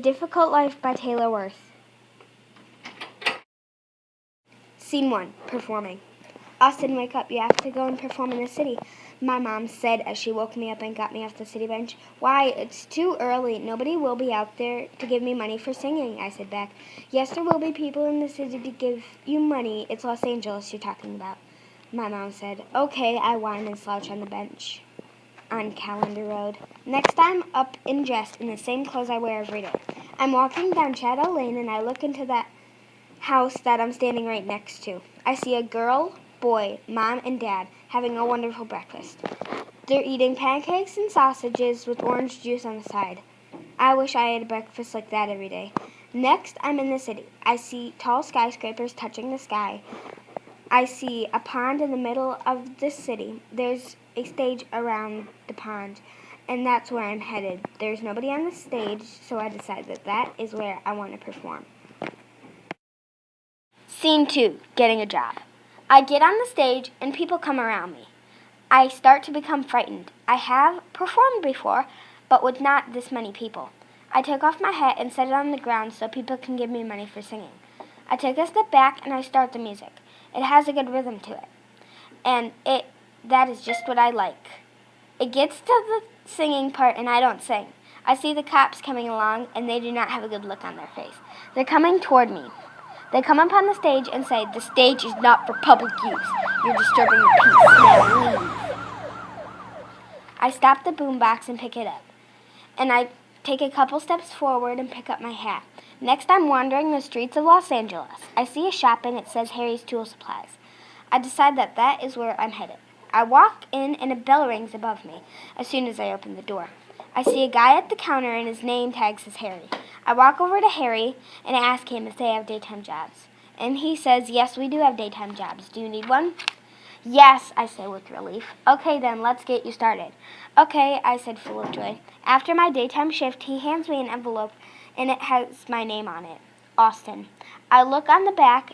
Difficult Life by Taylor Worth. Scene 1. Performing. Austin, wake up. You have to go and perform in the city, my mom said as she woke me up and got me off the city bench. Why, it's too early. Nobody will be out there to give me money for singing, I said back. Yes, there will be people in the city to give you money. It's Los Angeles you're talking about, my mom said. Okay, I whined and slouched on the bench on Calendar Road. Next, I'm up and dressed in the same clothes I wear every day. I'm walking down Shadow Lane and I look into that house that I'm standing right next to. I see a girl, boy, mom, and dad having a wonderful breakfast. They're eating pancakes and sausages with orange juice on the side. I wish I had a breakfast like that every day. Next, I'm in the city. I see tall skyscrapers touching the sky. I see a pond in the middle of the city. There's a stage around the pond, and that's where I'm headed. There's nobody on the stage, so I decided that is where I want to perform. Scene 2, getting a job. I get on the stage, and people come around me. I start to become frightened. I have performed before, but with not this many people. I take off my hat and set it on the ground so people can give me money for singing. I take a step back, and I start the music. It has a good rhythm to it, and that is just what I like. It gets to the singing part, and I don't sing. I see the cops coming along, and they do not have a good look on their face. They're coming toward me. They come up on the stage and say, "The stage is not for public use. You're disturbing the peace. Now leave." I stop the boombox and pick it up, and I take a couple steps forward and pick up my hat. Next, I'm wandering the streets of Los Angeles. I see a shop and it says Harry's Tool Supplies. I decide that is where I'm headed. I walk in and a bell rings above me as soon as I open the door. I see a guy at the counter and his name tag says Harry. I walk over to Harry and ask him if they have daytime jobs. And he says, "Yes, we do have daytime jobs. Do you need one?" "Yes," I say with relief. "Okay, then, let's get you started." "Okay," I said full of joy. After my daytime shift, he hands me an envelope, and it has my name on it, Austin. I look on the back,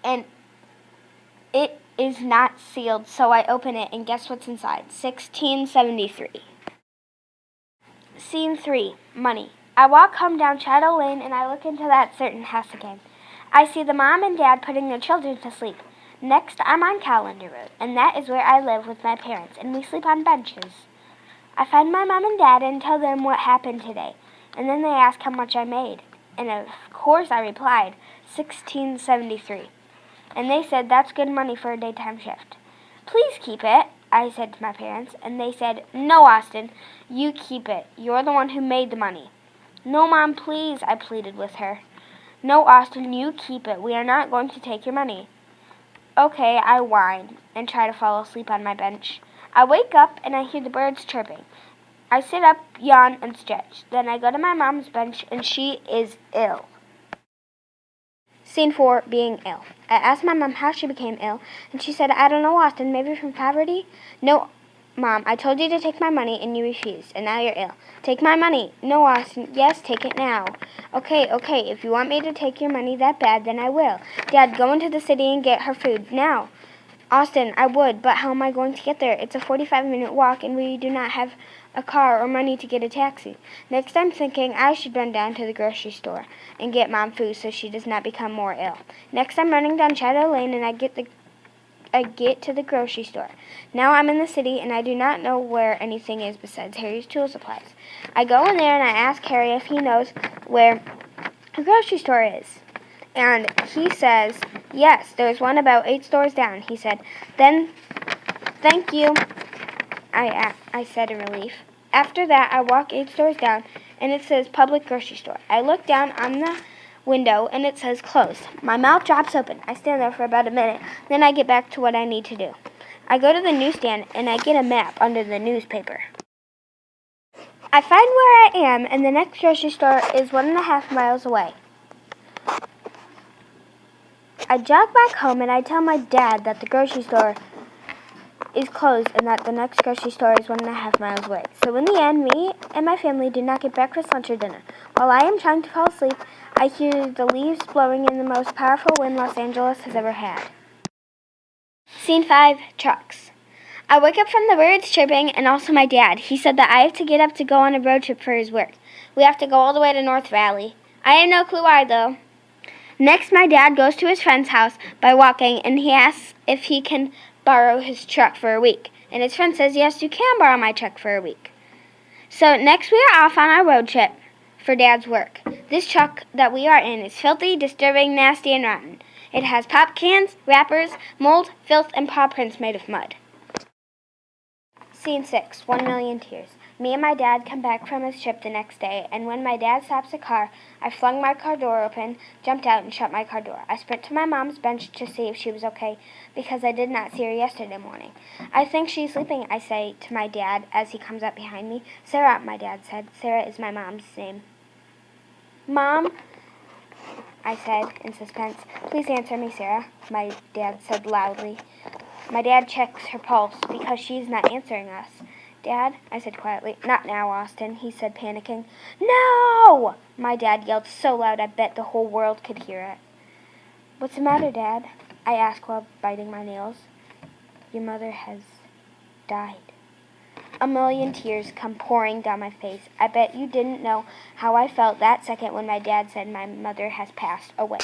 and it is not sealed, so I open it, and guess what's inside? 1673. Scene 3, money. I walk home down Shadow Lane, and I look into that certain house again. I see the mom and dad putting their children to sleep. Next, I'm on Calendar Road, and that is where I live with my parents, and we sleep on benches. I find my mom and dad and tell them what happened today, and then they ask how much I made. And of course I replied, 1673. And they said, "That's good money for a daytime shift." "Please keep it," I said to my parents, and they said, "No, Austin, you keep it. You're the one who made the money." "No, Mom, please," I pleaded with her. "No, Austin, you keep it. We are not going to take your money." Okay, I whine and try to fall asleep on my bench. I wake up and I hear the birds chirping. I sit up, yawn, and stretch. Then I go to my mom's bench, and she is ill. Scene 4, being ill. I asked my mom how she became ill, and she said, "I don't know, Austin, maybe from poverty?" "No, Mom, I told you to take my money, and you refused, and now you're ill." "Take my money." "No, Austin." "Yes, take it now." Okay, if you want me to take your money that bad, then I will. Dad, go into the city and get her food, now." "Austin, I would, but how am I going to get there? It's a 45-minute walk, and we do not have a car or money to get a taxi." Next, I'm thinking I should run down to the grocery store and get Mom food so she does not become more ill. Next, I'm running down Shadow Lane, and I get to the grocery store. Now I'm in the city, and I do not know where anything is besides Harry's Tool Supplies. I go in there, and I ask Harry if he knows where a grocery store is. And he says, "Yes, there's one about 8 stores down," he said. "Then, thank you," I said in relief. After that, I walk 8 stores down, and it says Public Grocery Store. I look down on the window, and it says closed. My mouth drops open. I stand there for about a minute. Then I get back to what I need to do. I go to the newsstand, and I get a map under the newspaper. I find where I am, and the next grocery store is 1.5 miles away. I jog back home, and I tell my dad that the grocery store is closed and that the next grocery store is 1.5 miles away. So in the end, me and my family did not get breakfast, lunch, or dinner. While I am trying to fall asleep, I hear the leaves blowing in the most powerful wind Los Angeles has ever had. Scene 5, trucks. I wake up from the birds chirping and also my dad. He said that I have to get up to go on a road trip for his work. We have to go all the way to North Valley. I have no clue why, though. Next, my dad goes to his friend's house by walking, and he asks if he can borrow his truck for a week. And his friend says, yes, you can borrow my truck for a week. So next we are off on our road trip for Dad's work. This truck that we are in is filthy, disturbing, nasty, and rotten. It has pop cans, wrappers, mold, filth, and paw prints made of mud. Scene 6, 1,000,000 tears. Me and my dad come back from his trip the next day, and when my dad stops the car, I flung my car door open, jumped out, and shut my car door. I sprint to my mom's bench to see if she was okay, because I did not see her yesterday morning. I think she's sleeping, I say to my dad as he comes up behind me. Sarah, my dad said. Sarah is my mom's name. Mom, I said in suspense. Please answer me, Sarah, my dad said loudly. My dad checks her pulse because she's not answering us. Dad, I said quietly. Not now, Austin, he said, panicking. No! My dad yelled so loud I bet the whole world could hear it. What's the matter, Dad? I asked while biting my nails. Your mother has died. 1,000,000 tears come pouring down my face. I bet you didn't know how I felt that second when my dad said my mother has passed away.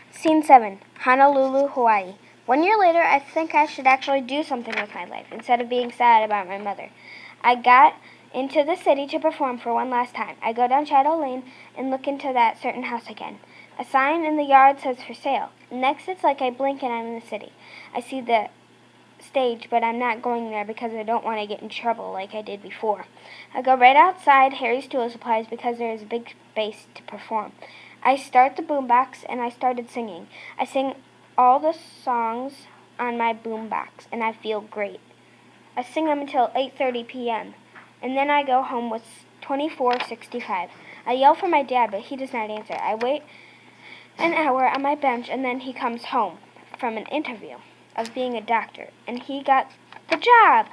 Scene 7, Honolulu, Hawaii. 1 year later, I think I should actually do something with my life instead of being sad about my mother. I got into the city to perform for one last time. I go down Shadow Lane and look into that certain house again. A sign in the yard says for sale. Next, it's like I blink and I'm in the city. I see the stage, but I'm not going there because I don't want to get in trouble like I did before. I go right outside Harry's Tool Supplies because there is a big space to perform. I start the boombox and I started singing. I sing all the songs on my boombox, and I feel great. I sing them until 8:30 p.m., and then I go home with $24.65. I yell for my dad, but he does not answer. I wait an hour on my bench, and then he comes home from an interview of being a doctor, and he got the job.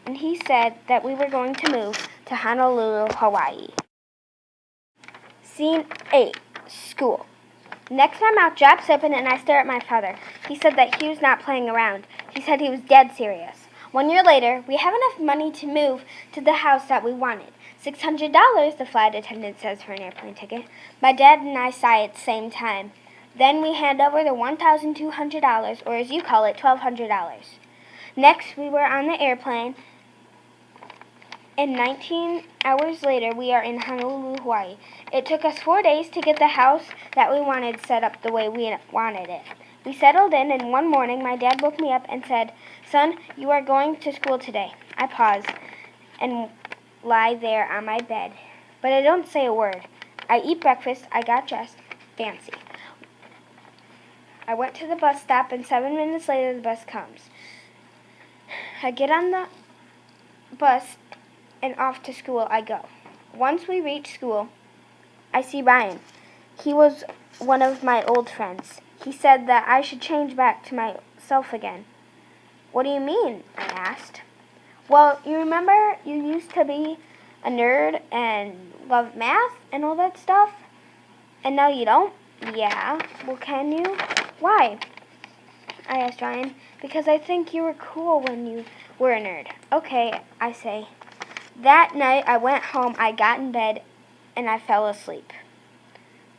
And he said that we were going to move to Honolulu, Hawaii. Scene 8, school. Next, my mouth drops open and I stare at my father. He said that he was not playing around. He said he was dead serious. 1 year later, we have enough money to move to the house that we wanted. $600, the flight attendant says for an airplane ticket. My dad and I sigh at the same time. Then we hand over the $1,200, or as you call it, $1,200. Next, we were on the airplane, and 19 hours later, we are in Honolulu, Hawaii. It took us 4 days to get the house that we wanted set up the way we wanted it. We settled in, and one morning, my dad woke me up and said, Son, you are going to school today. I pause and lie there on my bed, but I don't say a word. I eat breakfast. I got dressed. Fancy. I went to the bus stop, and 7 minutes later, the bus comes. I get on the bus, and off to school I go. Once we reach school, I see Ryan. He was one of my old friends. He said that I should change back to myself again. What do you mean? I asked. Well, you remember you used to be a nerd and love math and all that stuff? And now you don't? Yeah. Well, can you? Why? I asked Ryan. Because I think you were cool when you were a nerd. Okay, I say. That night I went home, I got in bed, and I fell asleep.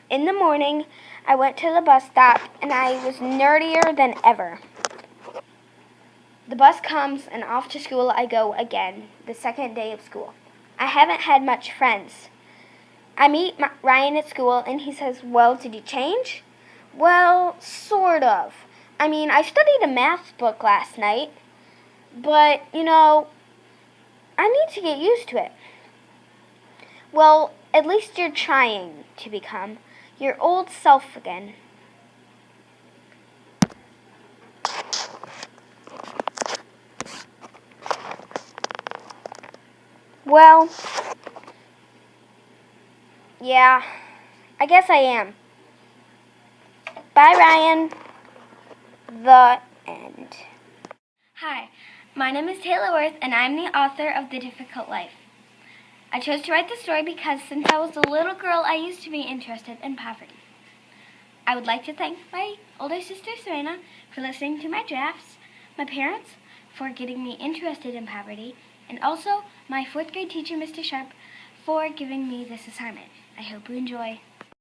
In the morning, I went to the bus stop, and I was nerdier than ever. The bus comes, and off to school I go again, the second day of school. I haven't had much friends. I meet Ryan at school, and he says, well, did you change? Well, sort of. I mean, I studied a math book last night, but, I need to get used to it. Well, at least you're trying to become your old self again. Well, yeah, I guess I am. Bye, Ryan. The end. Hi, my name is Taylor Worth, and I'm the author of The Difficult Life. I chose to write this story because since I was a little girl, I used to be interested in poverty. I would like to thank my older sister, Serena, for listening to my drafts, my parents for getting me interested in poverty, and also my 4th grade teacher, Mr. Sharp, for giving me this assignment. I hope you enjoy.